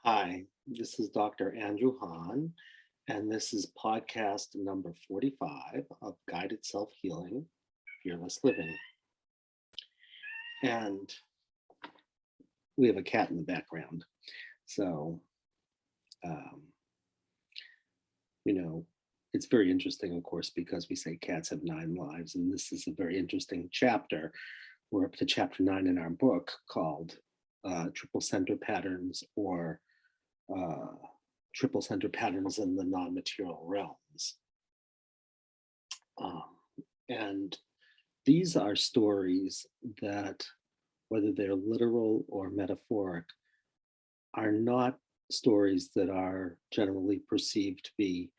Hi, this is Dr. Andrew Hahn, and this is podcast number 45 of Guided Self Healing, Fearless Living. And we have a cat in the background. So, um, you know, it's very interesting, of course, because we say cats have 9 lives. And this is a very interesting chapter. We're up to chapter 9 in our book called Triple Center Patterns or uh, Triple Center Patterns in the Non-Material Realms. Um, and these are stories that, whether they're literal or metaphoric, are not stories that are generally perceived to be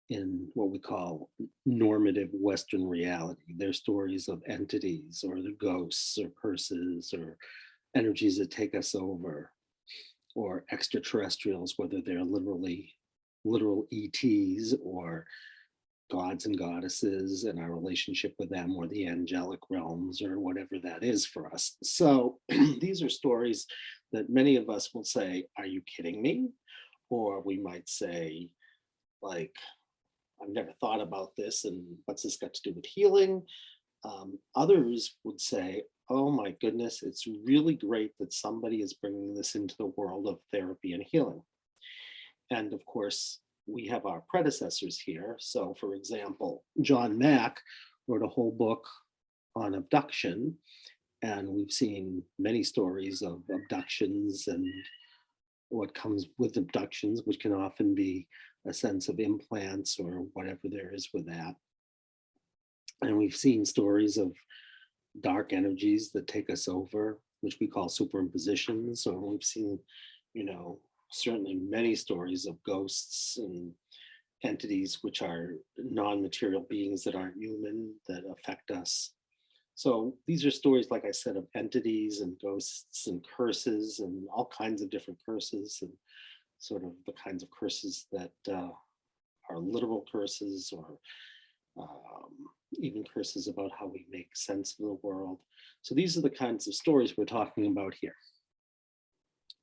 in what we call normative Western reality. They're stories of entities or the ghosts or curses or energies that take us over, or extraterrestrials, whether they're literal ETs or gods and goddesses and our relationship with them, or the angelic realms, or whatever that is for us. So these are stories that many of us will say, "Are you kidding me?" Or we might say, like, "I've never thought about this, and what's this got to do with healing?" Others would say, "Oh my goodness, it's really great that somebody is bringing this into the world of therapy and healing." And of course, we have our predecessors here. So, for example, John Mack wrote a whole book on abduction, and we've seen many stories of abductions and what comes with abductions, which can often be a sense of implants or whatever there is with that. And we've seen stories of dark energies that take us over, which we call superimpositions. Or we've seen, you know, certainly many stories of ghosts and entities which are non-material beings that aren't human that affect us. So these are stories, like I said, of entities and ghosts and curses and all kinds of different curses, and sort of the kinds of curses that are literal curses, or even curses about how we make sense of the world. So these are the kinds of stories we're talking about here.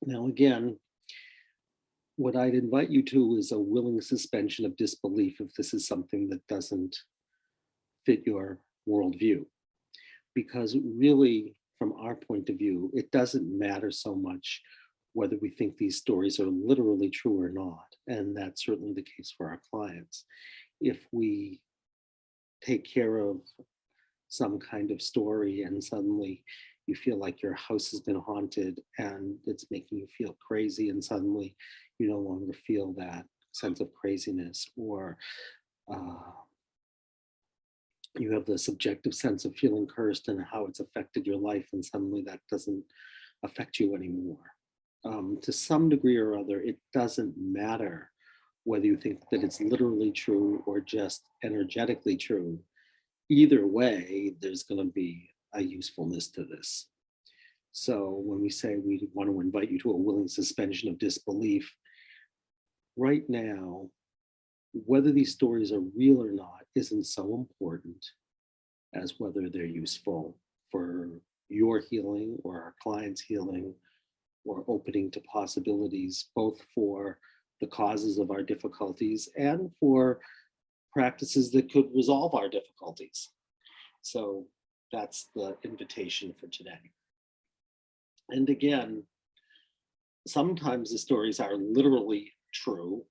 Now, again, what I'd invite you to is a willing suspension of disbelief if this is something that doesn't fit your worldview. Because really, from our point of view, it doesn't matter so much whether we think these stories are literally true or not. And that's certainly the case for our clients. If we take care of some kind of story and suddenly you feel like your house has been haunted and it's making you feel crazy, and suddenly you no longer feel that sense of craziness, or uh, you have the subjective sense of feeling cursed and how it's affected your life, and suddenly that doesn't affect you anymore. To some degree or other, it doesn't matter whether you think that it's literally true or just energetically true. Either way, there's going to be a usefulness to this. So when we say we want to invite you to a willing suspension of disbelief, right now, whether these stories are real or not isn't so important as whether they're useful for your healing or our client's healing, or opening to possibilities, both for the causes of our difficulties and for practices that could resolve our difficulties. So that's the invitation for today. And again, sometimes the stories are literally true.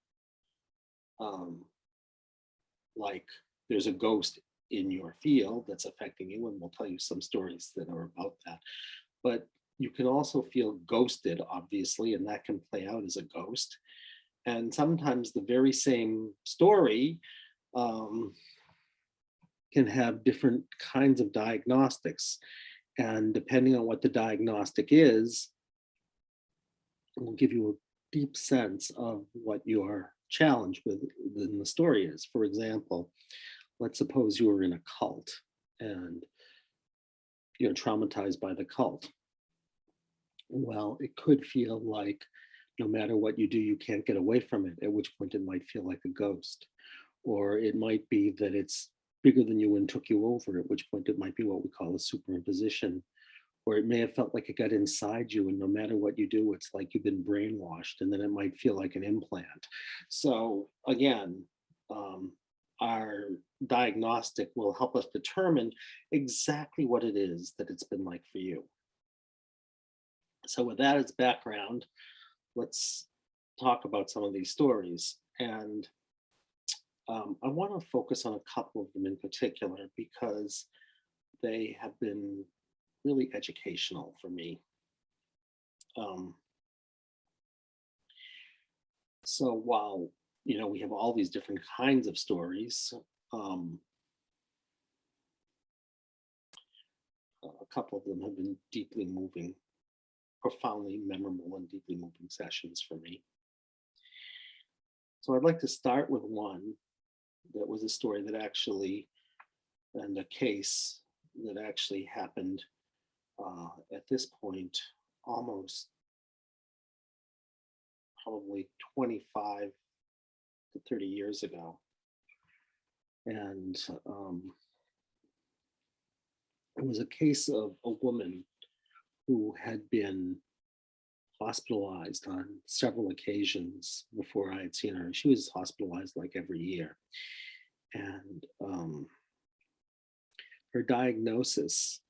Like there's a ghost in your field that's affecting you, and we'll tell you some stories that are about that. But you can also feel ghosted, obviously, and that can play out as a ghost. And sometimes the very same story um, can have different kinds of diagnostics. And depending on what the diagnostic is, it will give you a deep sense of what your challenge within the story is. For example, let's suppose you were in a cult and you're traumatized by the cult. Well, it could feel like no matter what you do, you can't get away from it, at which point it might feel like a ghost. Or it might be that it's bigger than you and took you over, at which point it might be what we call a superimposition. or it may have felt like it got inside you, and no matter what you do, it's like you've been brainwashed, and then it might feel like an implant. So again, um, our diagnostic will help us determine exactly what it is that it's been like for you. So with that as background, let's talk about some of these stories. And I want to focus on a couple of them in particular because they have been really educational for me. Um, so while we have all these different kinds of stories, um, a couple of them have been deeply moving, profoundly memorable, and deeply moving sessions for me. So I'd like to start with one that was a story that actually, and a case that actually happened at this point almost probably 25 to 30 years ago. And it was a case of a woman who had been hospitalized on several occasions before I had seen her. She was hospitalized like every year. And her diagnosis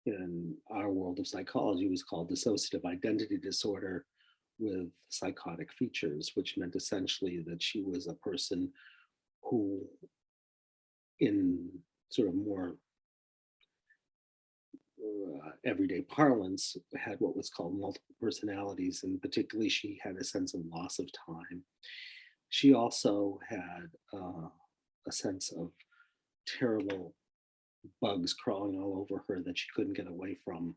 in our world of psychology was called dissociative identity disorder with psychotic features, which meant essentially that she was a person who, in sort of more everyday parlance, had what was called multiple personalities, and particularly she had a sense of loss of time. She also had a sense of terrible bugs crawling all over her that she couldn't get away from,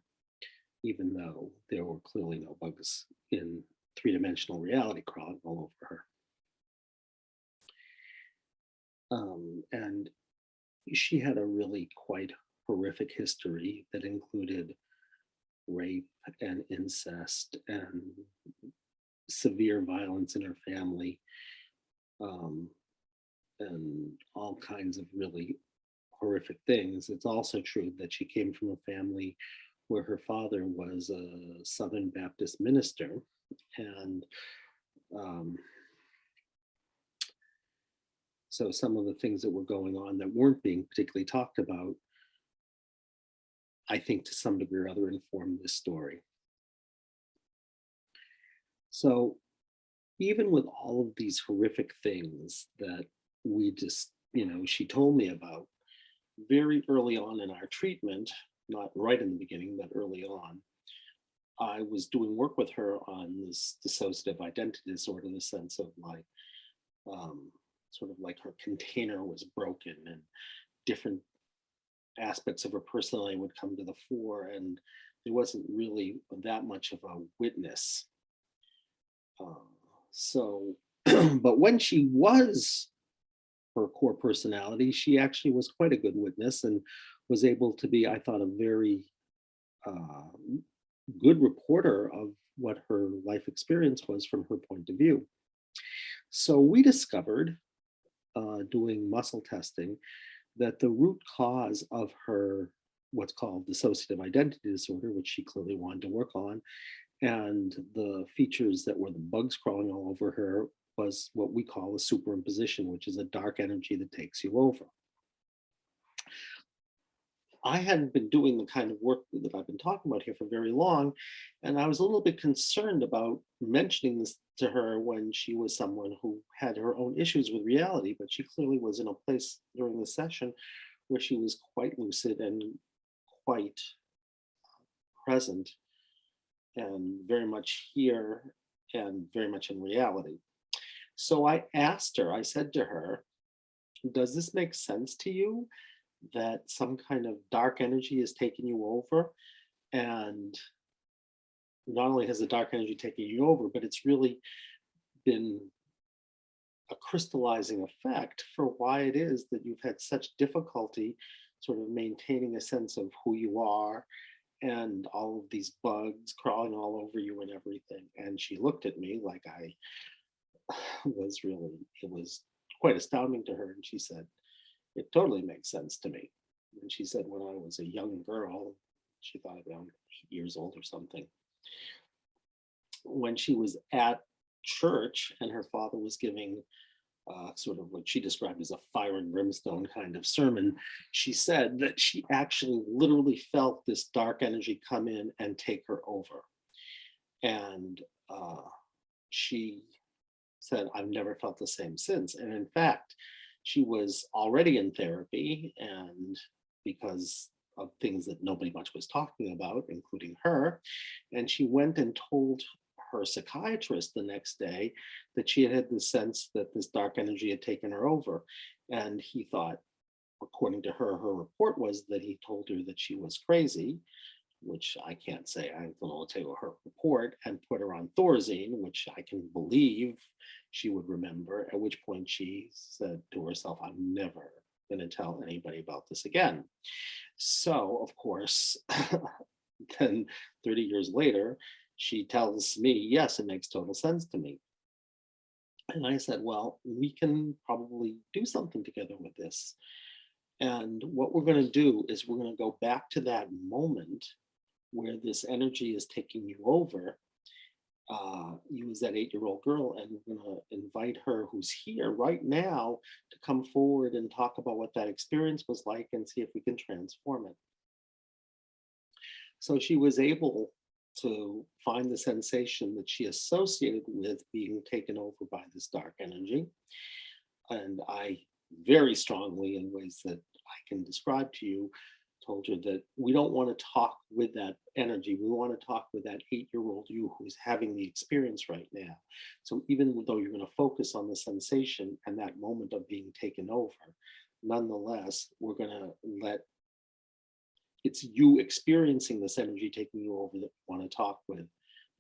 even though there were clearly no bugs in three-dimensional reality crawling all over her. And she had a really quite horrific history that included rape and incest and severe violence in her family, um, and all kinds of really horrific things. It's also true that she came from a family where her father was a Southern Baptist minister. And um, so some of the things that were going on that weren't being particularly talked about, I think to some degree or other informed this story. So even with all of these horrific things that we just, she told me about very early on in our treatment, not right in the beginning, but early on, I was doing work with her on this dissociative identity disorder in the sense of like, sort of like her container was broken and different aspects of her personality would come to the fore, and there wasn't really that much of a witness. So, but when she was her core personality, she actually was quite a good witness and was able to be, I thought, a very uh, good reporter of what her life experience was from her point of view. So we discovered, doing muscle testing, that the root cause of her what's called dissociative identity disorder, which she clearly wanted to work on, and the features that were the bugs crawling all over her, was what we call a superimposition, which is a dark energy that takes you over. I hadn't been doing the kind of work that I've been talking about here for very long, and I was a little bit concerned about mentioning this to her when she was someone who had her own issues with reality, but she clearly was in a place during the session where she was quite lucid and quite present and very much here and very much in reality. So I asked her, I said to her, does this make sense to you that some kind of dark energy is taking you over? And not only has the dark energy taken you over, but it's really been a crystallizing effect for why it is that you've had such difficulty sort of maintaining a sense of who you are, and all of these bugs crawling all over you and everything. And she looked at me like I was really, it was quite astounding to her. And she said, it totally makes sense to me. And she said, when I was a young girl, she thought around 8 years old or something, when she was at church and her father was giving sort of what she described as a fire and brimstone kind of sermon. She said that she actually literally felt this dark energy come in and take her over. And she said, I've never felt the same since. And in fact, she was already in therapy, and because of things that nobody much was talking about, including her, and she went and told her psychiatrist the next day that she had had the sense that this dark energy had taken her over. And he thought, according to her, her report was that he told her that she was crazy, which I can't say. I will tell you her report, and put her on Thorazine, which I can believe she would remember, at which point she said to herself, I'm never going to tell anybody about this again. So, of course, then 30 years later, she tells me, yes, it makes total sense to me. And I said, well, we can probably do something together with this. And what we're going to do is we're going to go back to that moment where this energy is taking you over. You as that 8-year-old girl, and we're going to invite her, who's here right now, to come forward and talk about what that experience was like and see if we can transform it. So she was able to find the sensation that she associated with being taken over by this dark energy. And I very strongly, in ways that I can describe to you, told her that we don't want to talk with that energy. We want to talk with that 8-year-old you who's having the experience right now. So even though you're going to focus on the sensation and that moment of being taken over, nonetheless, we're going to let it's you experiencing this energy taking you over that you want to talk with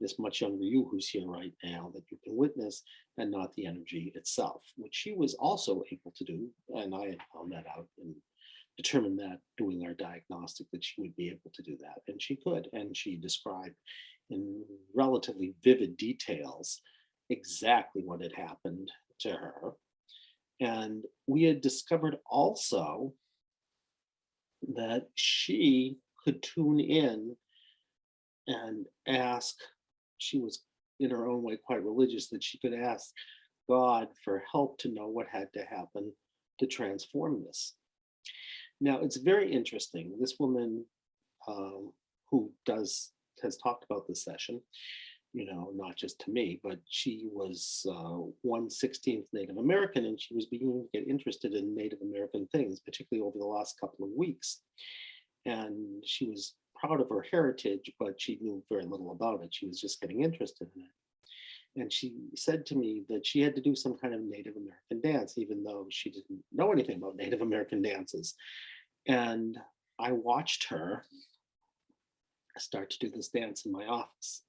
this much younger you who's here right now that you can witness, and not the energy itself, which she was also able to do. And I had found that out and determined that doing our diagnostic that she would be able to do that. And she could. And she described in relatively vivid details exactly what had happened to her. And we had discovered also that she could tune in and ask, she was in her own way quite religious, that she could ask God for help to know what had to happen to transform this. Now, it's very interesting. This woman who has talked about this session, not just to me, but she was 1/16 Native American, and she was beginning to get interested in Native American things, particularly over the last couple of weeks. And she was proud of her heritage, but she knew very little about it. She was just getting interested in it. And she said to me that she had to do some kind of Native American dance, even though she didn't know anything about Native American dances. And I watched her start to do this dance in my office.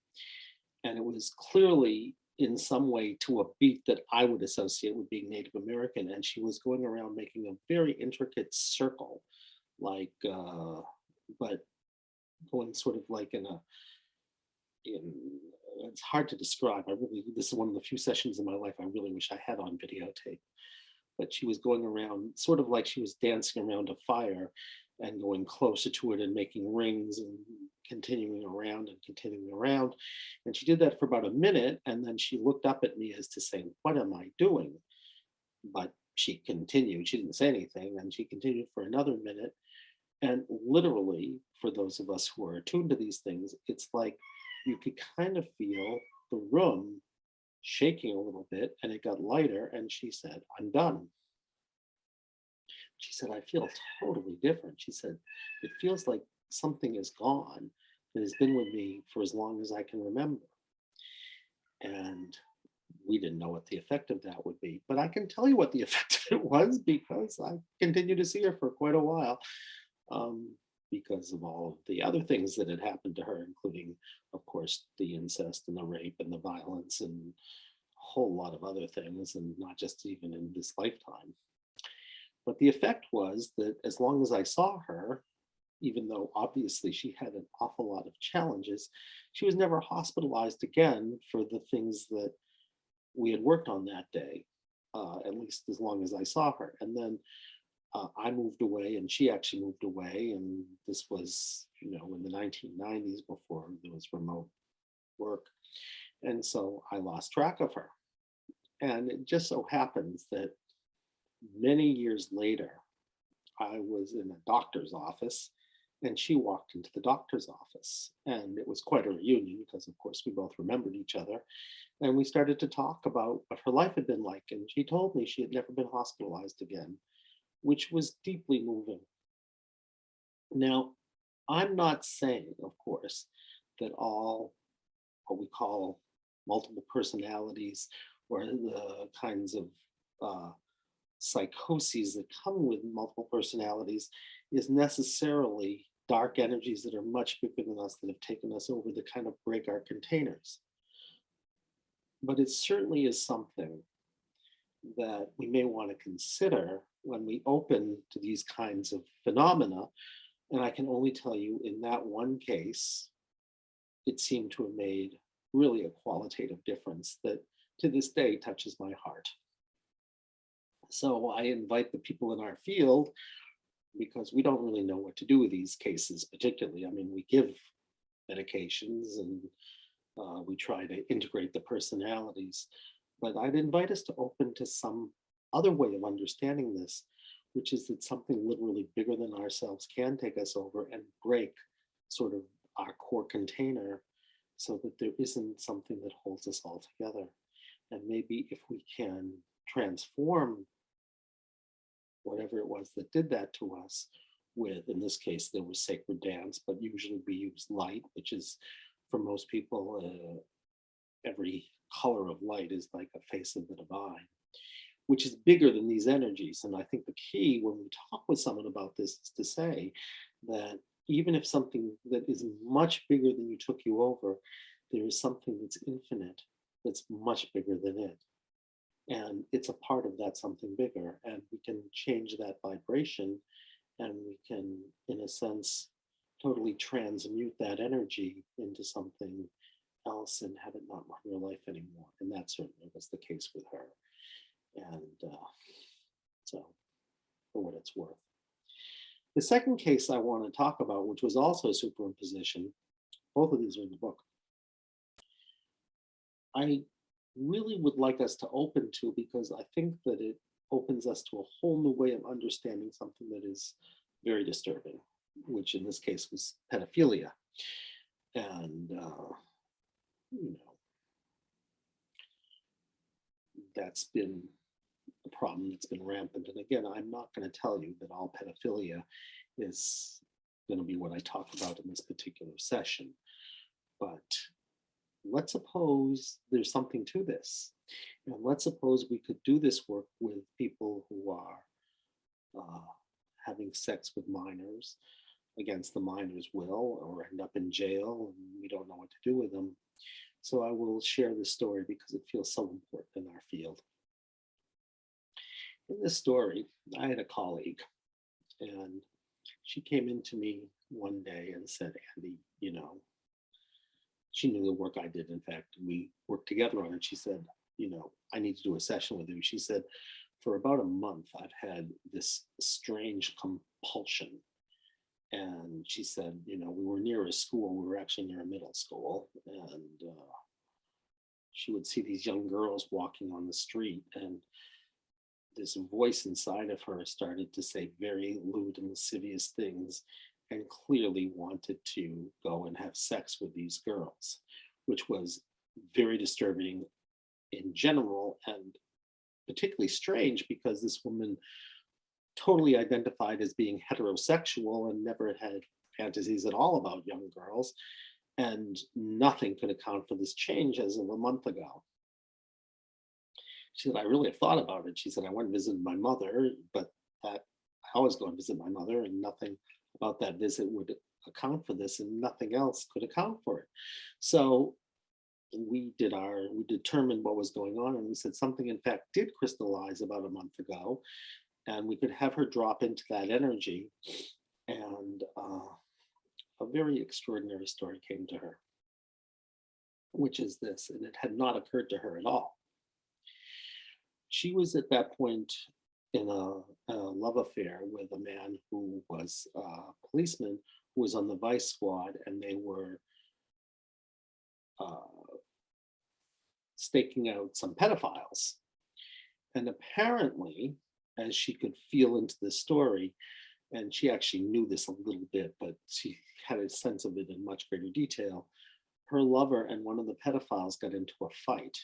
And it was clearly in some way to a beat that I would associate with being Native American. And she was going around making a very intricate circle, like, but going sort of like it's hard to describe. This is one of the few sessions in my life I really wish I had on videotape. But she was going around sort of like she was dancing around a fire and going closer to it and making rings and continuing around and continuing around. And she did that for about a minute. And then she looked up at me as to say, what am I doing? But she continued. She didn't say anything. And she continued for another minute. And literally, for those of us who are attuned to these things, it's like you could kind of feel the room shaking a little bit, and it got lighter. And she said, I'm done. She said, I feel totally different. She said, it feels like something is gone that has been with me for as long as I can remember. And we didn't know what the effect of that would be. But I can tell you what the effect of it was, because I continued to see her for quite a while, because of all of the other things that had happened to her, including, of course, the incest and the rape and the violence and a whole lot of other things, and not just even in this lifetime. But the effect was that as long as I saw her, even though obviously she had an awful lot of challenges, she was never hospitalized again for the things that we had worked on that day, at least as long as I saw her. And then I moved away and she actually moved away. And this was, in the 1990s before there was remote work. And so I lost track of her. And it just so happens that many years later, I was in a doctor's office and she walked into the doctor's office. And it was quite a reunion because, of course, we both remembered each other. And we started to talk about what her life had been like. And she told me she had never been hospitalized again, which was deeply moving. Now, I'm not saying, of course, that all what we call multiple personalities or the kinds of uh, psychoses that come with multiple personalities is necessarily dark energies that are much bigger than us that have taken us over that kind of break our containers. But it certainly is something that we may want to consider when we open to these kinds of phenomena. And I can only tell you in that one case, it seemed to have made really a qualitative difference that to this day touches my heart. So I invite the people in our field, because we don't really know what to do with these cases, particularly. I mean, we give medications and we try to integrate the personalities, but I'd invite us to open to some other way of understanding this, which is that something literally bigger than ourselves can take us over and break sort of our core container so that there isn't something that holds us all together. And maybe if we can transform whatever it was that did that to us with, in this case, there was sacred dance, but usually we use light, which is for most people, every color of light is like a face of the divine, which is bigger than these energies. And I think the key when we talk with someone about this is to say that even if something that is much bigger than you took you over, there is something that's infinite, that's much bigger than it. And it's a part of that something bigger. And we can change that vibration and we can, in a sense, totally transmute that energy into something else and have it not run your life anymore. And that certainly was the case with her. And so, for what it's worth. The second case I want to talk about, which was also superimposition, both of these are in the book, I really would like us to open to because I think that it opens us to a whole new way of understanding something that is very disturbing, which in this case was pedophilia. And, that's been a problem that's been rampant. And again, I'm not going to tell you that all pedophilia is going to be what I talk about in this particular session. But let's suppose there's something to this. And let's suppose we could do this work with people who are having sex with minors against the minor's will or end up in jail and we don't know what to do with them. So I will share this story because it feels so important in our field. In this story, I had a colleague and she came into me one day and said, Andy, she knew the work I did. In fact, we worked together on it. She said, I need to do a session with you. She said, for about a month, I've had this strange compulsion. And she said, we were near a school. We were actually near a middle school. And she would see these young girls walking on the street. And this voice inside of her started to say very lewd and lascivious things and clearly wanted to go and have sex with these girls, which was very disturbing in general and particularly strange because this woman totally identified as being heterosexual and never had fantasies at all about young girls. And nothing could account for this change as of a month ago. She said, I really have thought about it. She said, I went and visited my mother, but I always go and visit my mother, and nothing about that visit would account for this, and nothing else could account for it. So we determined what was going on, and we said something, in fact, did crystallize about a month ago, and we could have her drop into that energy. And a very extraordinary story came to her, which is this, and it had not occurred to her at all. She was at that point in a love affair with a man who was a policeman who was on the vice squad, and they were uh, staking out some pedophiles. And apparently, as she could feel into the story, and she actually knew this a little bit, but she had a sense of it in much greater detail. Her lover and one of the pedophiles got into a fight.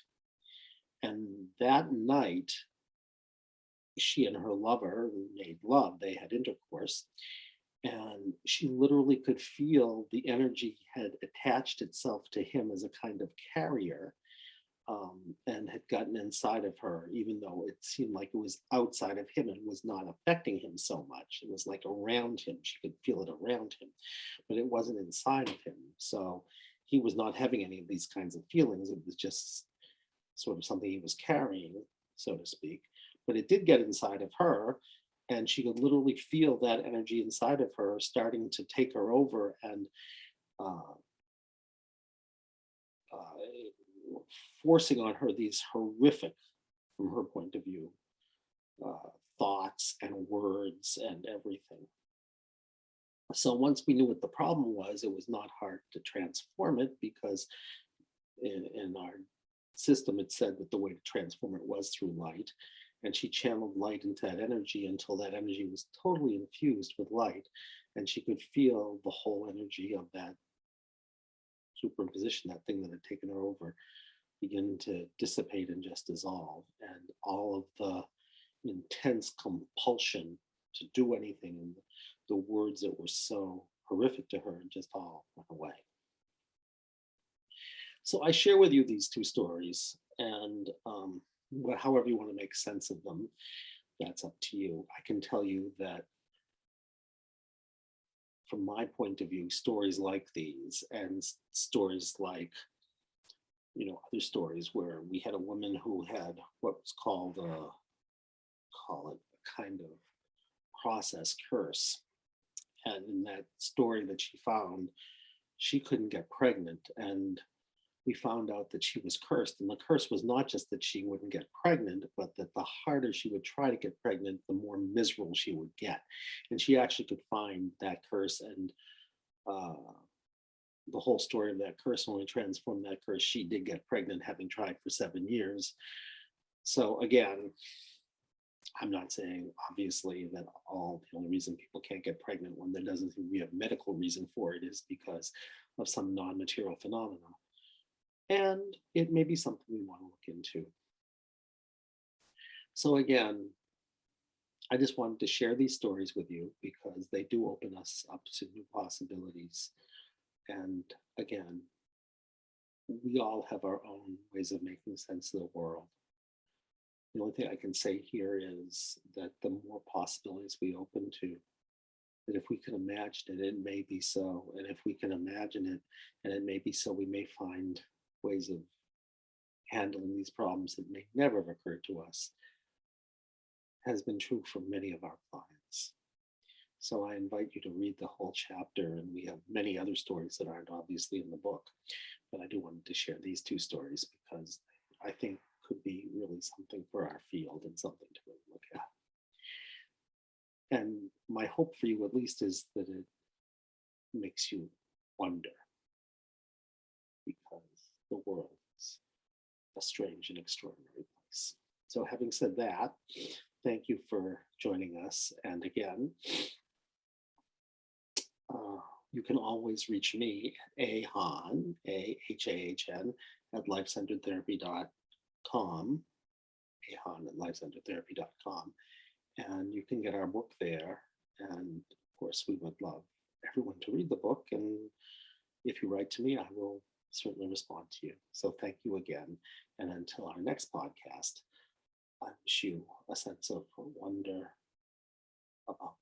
And that night, she and her lover made love, they had intercourse, and she literally could feel the energy had attached itself to him as a kind of carrier, and had gotten inside of her, even though it seemed like it was outside of him and was not affecting him so much. It was like around him. She could feel it around him, but it wasn't inside of him. So he was not having any of these kinds of feelings. It was just sort of something he was carrying, so to speak. But it did get inside of her, and she could literally feel that energy inside of her starting to take her over and uh, uh, forcing on her these horrific, from her point of view, uh, thoughts and words and everything. So once we knew what the problem was, it was not hard to transform it because in our system it said that the way to transform it was through light. And she channeled light into that energy until that energy was totally infused with light. And she could feel the whole energy of that superimposition, that thing that had taken her over, begin to dissipate and just dissolve. And all of the intense compulsion to do anything and the words that were so horrific to her just all went away. So I share with you these two stories, and however you want to make sense of them, that's up to you. I can tell you that from my point of view, stories like these and stories like, other stories where we had a woman who had what was called call it a kind of process curse. And in that story that she found, she couldn't get pregnant. And we found out that she was cursed. And the curse was not just that she wouldn't get pregnant, but that the harder she would try to get pregnant, the more miserable she would get. And she actually could find that curse, and uh, the whole story of that curse, only transformed that curse. She did get pregnant, having tried for 7 years. So again, I'm not saying obviously that the only reason people can't get pregnant when there doesn't seem to be a medical reason for it is because of some non-material phenomena. And it may be something we want to look into. So again, I just wanted to share these stories with you because they do open us up to new possibilities. And again, we all have our own ways of making sense of the world. The only thing I can say here is that the more possibilities we open to, that if we can imagine it, it may be so. And if we can imagine it, and it may be so, we may find ways of handling these problems that may never have occurred to us. Has been true for many of our clients. So I invite you to read the whole chapter, and we have many other stories that aren't obviously in the book. But I do want to share these two stories because I think could be really something for our field and something to really look at. And my hope for you, at least, is that it makes you wonder, because the world is a strange and extraordinary place. So, having said that, thank you for joining us. And again, you can always reach me at ahahn, AHAHN, at lifecenteredtherapy.com, ahahn at lifecenteredtherapy.com. And you can get our book there. And of course, we would love everyone to read the book. And if you write to me, I will certainly respond to you. So thank you again. And until our next podcast, I wish you a sense of wonder about